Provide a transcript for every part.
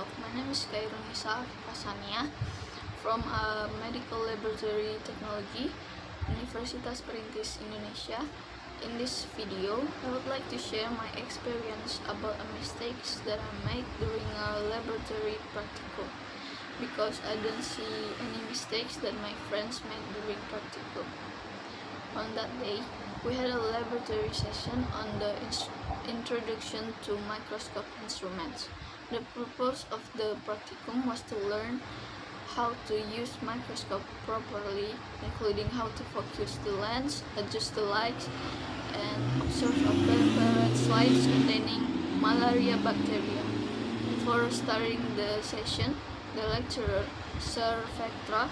myself. My name is Kairunisa Pasania from Medical Laboratory Technology, Universitas Perintis Indonesia. In this video, I would like to share my experience about mistakes that I made during a laboratory practicum, because I don't see any mistakes that my friends made during practicum. On that day, we had a laboratory session on the introduction to microscope instruments. The purpose of the practicum was to learn how to use microscope properly, including how to focus the lens, adjust the lights, and observe ultraviolet slides containing malaria bacteria. Before starting the session, the lecturer, Sir Vetra,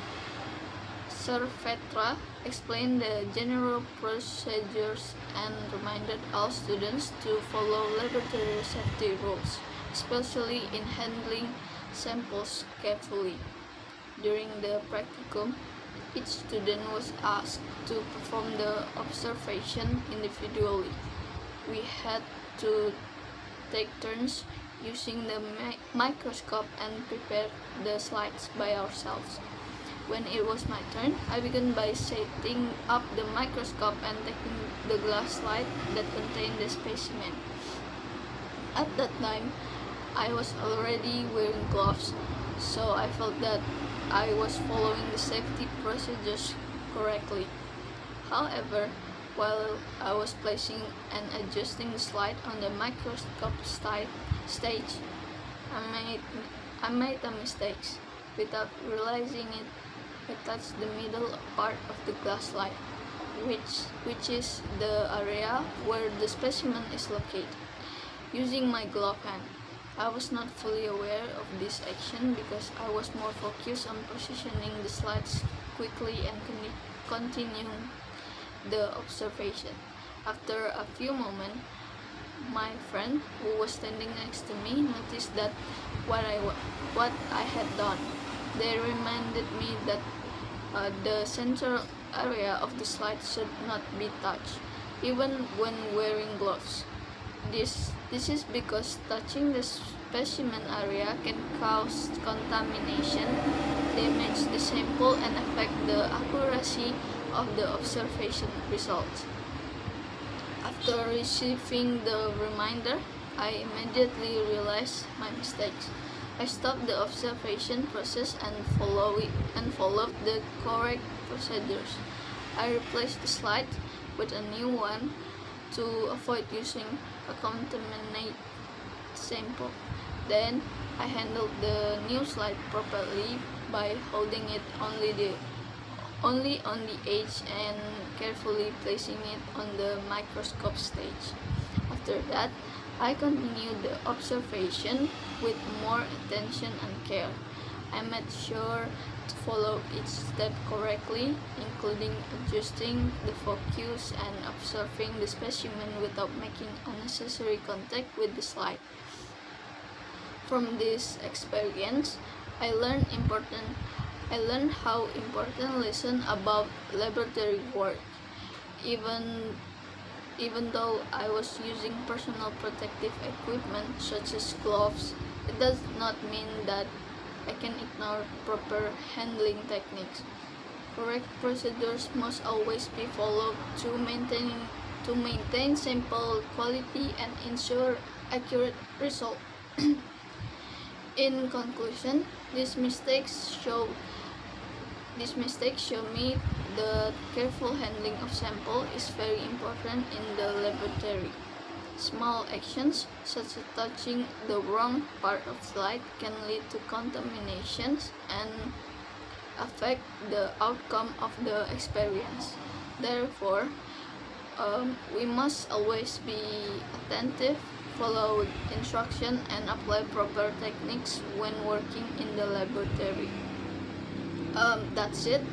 explained the general procedures and reminded all students to follow laboratory safety rules, especially in handling samples carefully. During the practicum, each student was asked to perform the observation individually. We had to take turns using the microscope and prepare the slides by ourselves. When it was my turn, I began by setting up the microscope and taking the glass slide that contained the specimen. At that time, I was already wearing gloves, so I felt that I was following the safety procedures correctly. However, while I was placing and adjusting the slide on the microscope stage, I made a mistake. Without realizing it, I touched the middle part of the glass slide, which is the area where the specimen is located. Using my glove hand, I was not fully aware of this action because I was more focused on positioning the slides quickly and continuing the observation. After a few moments, my friend who was standing next to me noticed that what I had done. They reminded me that the central area of the slide should not be touched, even when wearing gloves. This is because touching the specimen area can cause contamination, damage the sample, and affect the accuracy of the observation results. After receiving the reminder, I immediately realized my mistakes. I stopped the observation process and followed the correct procedures. I replaced the slide with a new one to avoid using a contaminated sample. Then I handled the new slide properly by holding it only on the edge and carefully placing it on the microscope stage. After that, I continued the observation with more attention and care. I made sure to follow each step correctly, including adjusting the focus and observing the specimen without making unnecessary contact with the slide. From this experience, I learned how important lessons about laboratory work. Even though I was using personal protective equipment such as gloves, it does not mean that I can ignore proper handling techniques. Correct procedures must always be followed to maintain sample quality and ensure accurate result. In conclusion, these mistakes show me that careful handling of sample is very important in the laboratory. Small actions, such as touching the wrong part of slide, can lead to contaminations and affect the outcome of the experience. Therefore, we must always be attentive, follow instruction, and apply proper techniques when working in the laboratory. That's it,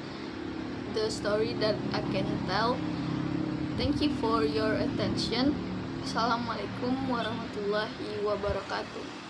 the story that I can tell. Thank you for your attention. Assalamualaikum warahmatullahi wabarakatuh.